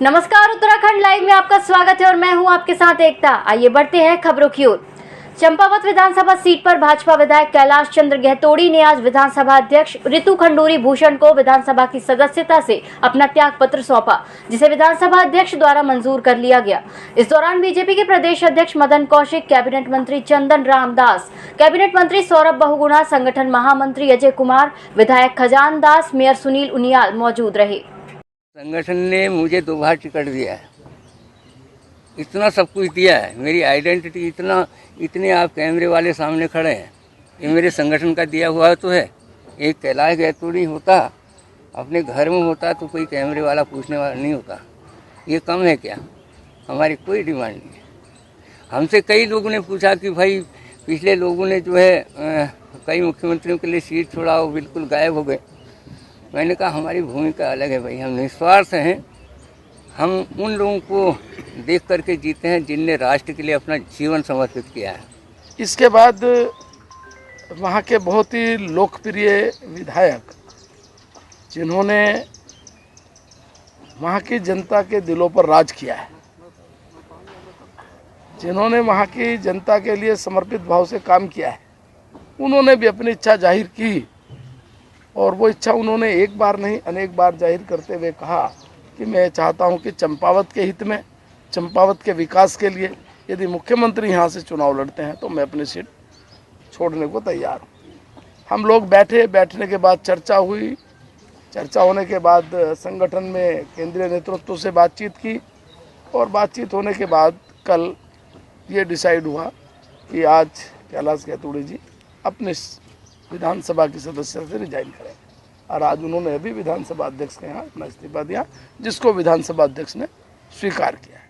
नमस्कार, उत्तराखंड लाइव में आपका स्वागत है और मैं हूं आपके साथ एकता। आइए बढ़ते हैं खबरों की ओर। चंपावत विधानसभा सीट पर भाजपा विधायक कैलाश चंद्र गहतोड़ी ने आज विधानसभा अध्यक्ष ऋतु खंडूरी भूषण को विधानसभा की सदस्यता से अपना त्याग पत्र सौंपा, जिसे विधानसभा अध्यक्ष द्वारा मंजूर कर लिया गया। इस दौरान बीजेपी के प्रदेश अध्यक्ष मदन कौशिक, कैबिनेट मंत्री चंदन रामदास, कैबिनेट मंत्री सौरभ बहुगुणा, संगठन महामंत्री अजय कुमार, विधायक खजान दास, मेयर सुनील उनियाल मौजूद रहे। संगठन ने मुझे 2 बार टिकट दिया है, इतना सब कुछ दिया है, मेरी आइडेंटिटी इतने आप कैमरे वाले सामने खड़े हैं, ये मेरे संगठन का दिया हुआ तो है। एक कैलाश गहतोड़ी होता, अपने घर में होता तो कोई कैमरे वाला पूछने वाला नहीं होता। ये कम है क्या? हमारी कोई डिमांड नहीं है। हमसे कई लोगों ने पूछा कि भाई पिछले लोगों ने जो है कई मुख्यमंत्रियों के लिए सीट छोड़ा, वो बिल्कुल गायब हो गए। मैंने कहा हमारी भूमिका अलग है भाई, हम निस्वार्थ हैं। हम उन लोगों को देख करके जीते हैं जिनने राष्ट्र के लिए अपना जीवन समर्पित किया है। इसके बाद वहाँ के बहुत ही लोकप्रिय विधायक, जिन्होंने वहाँ की जनता के दिलों पर राज किया है, जिन्होंने वहाँ की जनता के लिए समर्पित भाव से काम किया है, उन्होंने भी अपनी इच्छा जाहिर की। और वो इच्छा उन्होंने एक बार नहीं अनेक बार जाहिर करते हुए कहा कि मैं चाहता हूं कि चंपावत के हित में, चंपावत के विकास के लिए यदि मुख्यमंत्री यहां से चुनाव लड़ते हैं तो मैं अपनी सीट छोड़ने को तैयार हूं। हम लोग बैठने के बाद चर्चा हुई। चर्चा होने के बाद संगठन में केंद्रीय नेतृत्व से बातचीत की और बातचीत होने के बाद कल ये डिसाइड हुआ कि आज कैलाश गहतोड़ी जी अपने विधानसभा की सदस्यता से रिजाइन करें। और आज उन्होंने अभी विधानसभा अध्यक्ष के यहाँ अपना इस्तीफा दिया, जिसको विधानसभा अध्यक्ष ने स्वीकार किया है।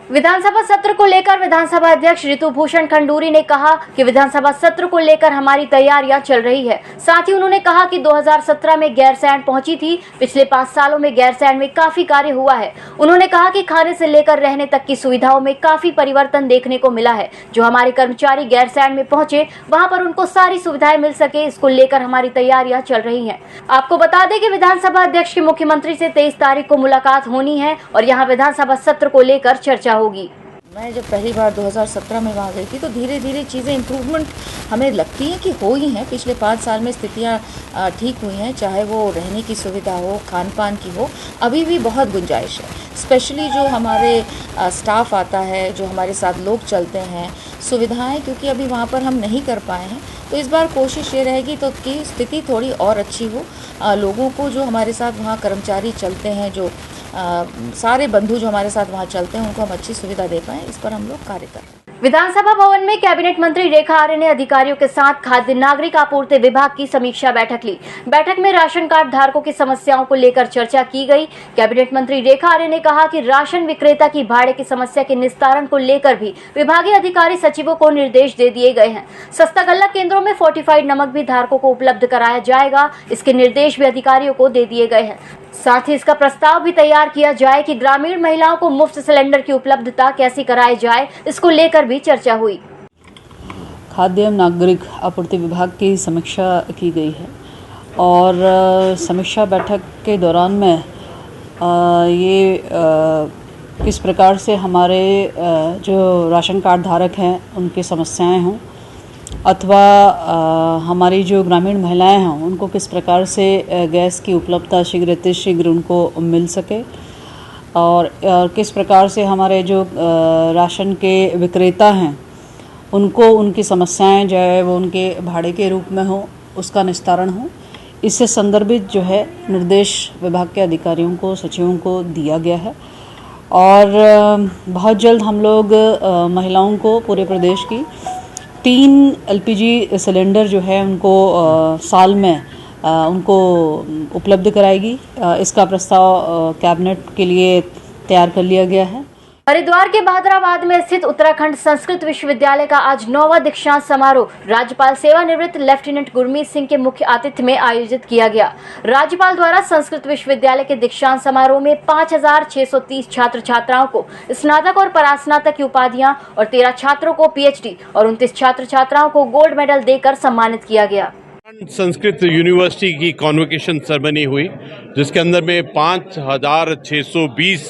विधानसभा सत्र को लेकर विधानसभा अध्यक्ष ऋतु भूषण खंडूरी ने कहा कि विधानसभा सत्र को लेकर हमारी तैयारियां चल रही है। साथ ही उन्होंने कहा कि 2017 में गैरसैंण पहुंची थी, पिछले 5 सालों में गैरसैंण में काफी कार्य हुआ है। उन्होंने कहा कि खाने से लेकर रहने तक की सुविधाओं में काफी परिवर्तन देखने को मिला है। जो हमारे कर्मचारी गैरसैंण में पहुंचे, वहां पर उनको सारी सुविधाएं मिल सके, इसको लेकर हमारी तैयारियां चल रही है। आपको बता दें कि विधानसभा अध्यक्ष की मुख्यमंत्री से 23 तारीख को मुलाकात होनी है और यहाँ विधानसभा सत्र को लेकर चर्चा होगी। मैं जब पहली बार 2017 में वहाँ गई थी तो धीरे धीरे चीज़ें इम्प्रूवमेंट हमें लगती हैं कि हो ही हैं। पिछले 5 साल में स्थितियाँ ठीक हुई हैं, चाहे वो रहने की सुविधा हो, खान पान की हो, अभी भी बहुत गुंजाइश है। स्पेशली जो हमारे स्टाफ आता है, जो हमारे साथ लोग चलते हैं, सुविधाएं क्योंकि अभी वहाँ पर हम नहीं कर पाए हैं, तो इस बार कोशिश ये रहेगी तो कि स्थिति थोड़ी और अच्छी हो। लोगों को जो हमारे साथ वहाँ कर्मचारी चलते हैं, जो सारे बंधु जो हमारे साथ वहाँ चलते हैं, उनको हम अच्छी सुविधा दे पाएं, इस पर हम लोग कार्य कर रहे हैं। विधानसभा भवन में कैबिनेट मंत्री रेखा आर्य ने अधिकारियों के साथ खाद्य नागरिक आपूर्ति विभाग की समीक्षा बैठक ली। बैठक में राशन कार्ड धारकों की समस्याओं को लेकर चर्चा की गई। कैबिनेट मंत्री रेखा आर्य ने कहा कि राशन विक्रेता की भाड़े की समस्या के निस्तारण को लेकर भी विभागीय अधिकारी सचिवों को निर्देश दे दिए गए हैं। सस्ता गल्ला केंद्रों में फोर्टिफाइड नमक भी धारकों को उपलब्ध कराया जाएगा, इसके निर्देश भी अधिकारियों को दे दिए गए हैं। साथ ही इसका प्रस्ताव भी तैयार किया जाए कि ग्रामीण महिलाओं को मुफ्त सिलेंडर की उपलब्धता कैसी कराई जाए, इसको लेकर भी चर्चा हुई। खाद्य एवं नागरिक आपूर्ति विभाग की समीक्षा की गई है और समीक्षा बैठक के दौरान में ये किस प्रकार से हमारे जो राशन कार्ड धारक हैं उनकी समस्याएं हों अथवा हमारी जो ग्रामीण महिलाएं हैं उनको किस प्रकार से गैस की उपलब्धता शीघ्र उनको मिल सके और किस प्रकार से हमारे जो राशन के विक्रेता हैं उनको उनकी समस्याएं जो है वो उनके भाड़े के रूप में हो, उसका निस्तारण हो। इससे संदर्भित जो है निर्देश विभाग के अधिकारियों को, सचिवों को दिया गया है और बहुत जल्द हम लोग महिलाओं को पूरे प्रदेश की 3 LPG सिलेंडर जो है उनको साल में उनको उपलब्ध कराएगी। इसका प्रस्ताव कैबिनेट के लिए तैयार कर लिया गया है। हरिद्वार के भादराबाद में स्थित उत्तराखंड संस्कृत विश्वविद्यालय का आज 9वां दीक्षांत समारोह राज्यपाल सेवानिवृत्त लेफ्टिनेंट गुरमीत सिंह के मुख्य आतिथ्य में आयोजित किया गया। राज्यपाल द्वारा संस्कृत विश्वविद्यालय के दीक्षांत समारोह में 5,630 छात्र छात्राओं को स्नातक और परास्नातक की उपाधियां और 13 छात्रों को PhD और 29 छात्र छात्राओं को गोल्ड मेडल देकर सम्मानित किया गया। संस्कृत यूनिवर्सिटी की कॉन्वोकेशन सेरेमनी हुई, जिसके अंदर में 5,620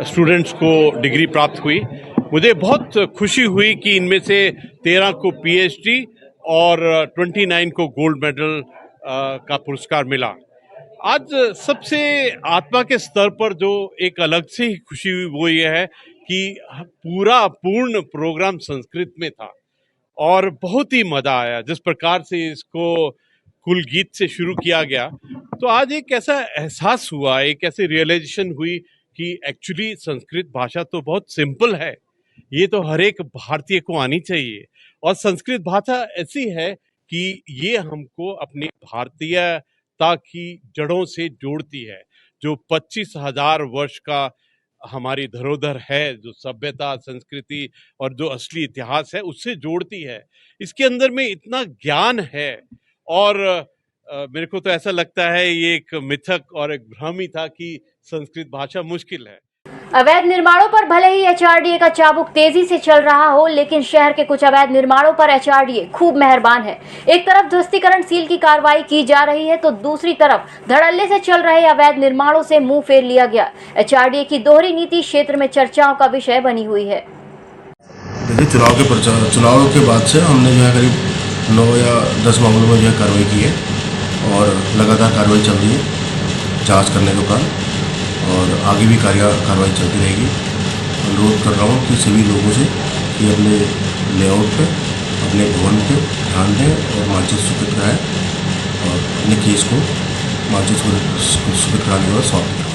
स्टूडेंट्स को डिग्री प्राप्त हुई। मुझे बहुत खुशी हुई कि इनमें से 13 को पीएचडी और 29 को गोल्ड मेडल का पुरस्कार मिला। आज सबसे आत्मा के स्तर पर जो एक अलग से ही खुशी हुई वो ये है कि पूर्ण प्रोग्राम संस्कृत में था और बहुत ही मजा आया। जिस प्रकार से इसको कुल गीत से शुरू किया गया, तो आज एक ऐसा एहसास हुआ, एक ऐसी रियलाइजेशन हुई कि एक्चुअली संस्कृत भाषा तो बहुत सिंपल है, ये तो हर एक भारतीय को आनी चाहिए। और संस्कृत भाषा ऐसी है कि ये हमको अपनी भारतीयता की जड़ों से जोड़ती है। जो 25,000 वर्ष का हमारी धरोहर है, जो सभ्यता, संस्कृति और जो असली इतिहास है, उससे जोड़ती है। इसके अंदर में इतना ज्ञान है और मेरे को तो ऐसा लगता है ये एक मिथक और एक भ्रम ही था कि संस्कृत भाषा मुश्किल है। अवैध निर्माणों पर भले ही एचआरडीए का चाबुक तेजी से चल रहा हो, लेकिन शहर के कुछ अवैध निर्माणों पर एचआरडीए खूब मेहरबान है। एक तरफ ध्वस्तीकरण सील की कार्रवाई की जा रही है, तो दूसरी तरफ धड़ल्ले से चल रहे अवैध निर्माणों से मुंह फेर लिया गया। एचआरडीए की दोहरी नीति क्षेत्र में चर्चाओं का विषय बनी हुई है। देखिए, चुनाव के बाद से हमने जो है करीब 9 या 10 मामलों में जो है कार्रवाई की है और लगातार कार्रवाई चल रही है जांच करने के बाद, और आगे भी कार्रवाई चलती रहेगी। अनुरोध कर रहा हूँ कि सभी लोगों से कि अपने लेआउट पे, अपने भवन पे ध्यान दें और मानचित्र स्वीकृत कराएं और अपने केस को मानचित्र स्वीकृत कराने के बाद सौंप दें।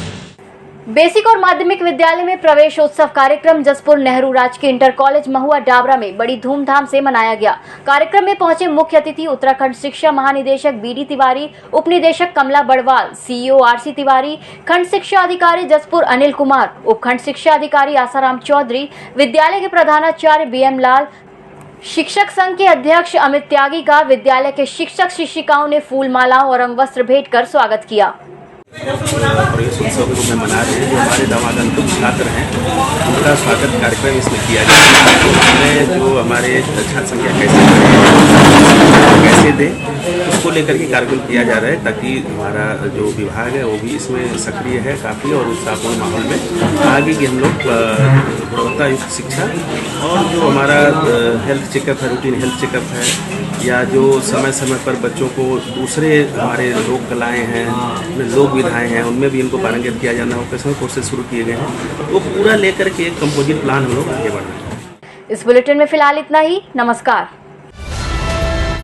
बेसिक और माध्यमिक विद्यालय में प्रवेशोत्सव कार्यक्रम जसपुर नेहरू राजकीय इंटर कॉलेज महुआ डाबरा में बड़ी धूमधाम से मनाया गया। कार्यक्रम में पहुंचे मुख्य अतिथि उत्तराखंड शिक्षा महानिदेशक बीडी तिवारी, उप निदेशक कमला बड़वाल, सीईओ आरसी तिवारी, खंड शिक्षा अधिकारी जसपुर अनिल कुमार, उपखंड शिक्षा अधिकारी आसाराम चौधरी, विद्यालय के प्रधानाचार्य बीएम लाल, शिक्षक संघ के अध्यक्ष अमित त्यागी का विद्यालय के शिक्षक शिक्षिकाओं ने फूल मालाओं और अंगवस्त्र भेंट कर स्वागत किया। प्रवेश उत्सव के रूप में मना रहे हैं। जो हमारे दामाद अंकुर छात्र हैं, उनका स्वागत कार्यक्रम इसमें किया जाएगा। उसमें जो हमारे छात्र संख्या कैसे दें, उसको लेकर के कार्यक्रम किया जा रहा है, ताकि हमारा जो विभाग है वो भी इसमें सक्रिय है काफ़ी और उत्साहपूर्ण माहौल में आगे की हम लोग गुणवत्तायुक्त शिक्षा और जो हमारा हेल्थ चेकअप है, रूटीन हेल्थ चेकअप है, या जो समय समय पर बच्चों को दूसरे हमारे लोक कलाएँ हैं, लोक विधाएँ हैं, उनमें भी इनको पारंगत किया जाना हो, कैसे कोर्सेज शुरू किए गए हैं, वो पूरा लेकर के एक कंपोजिट प्लान हम लोग आगे बढ़ रहे हैं। इस बुलेटिन में फिलहाल इतना ही। नमस्कार।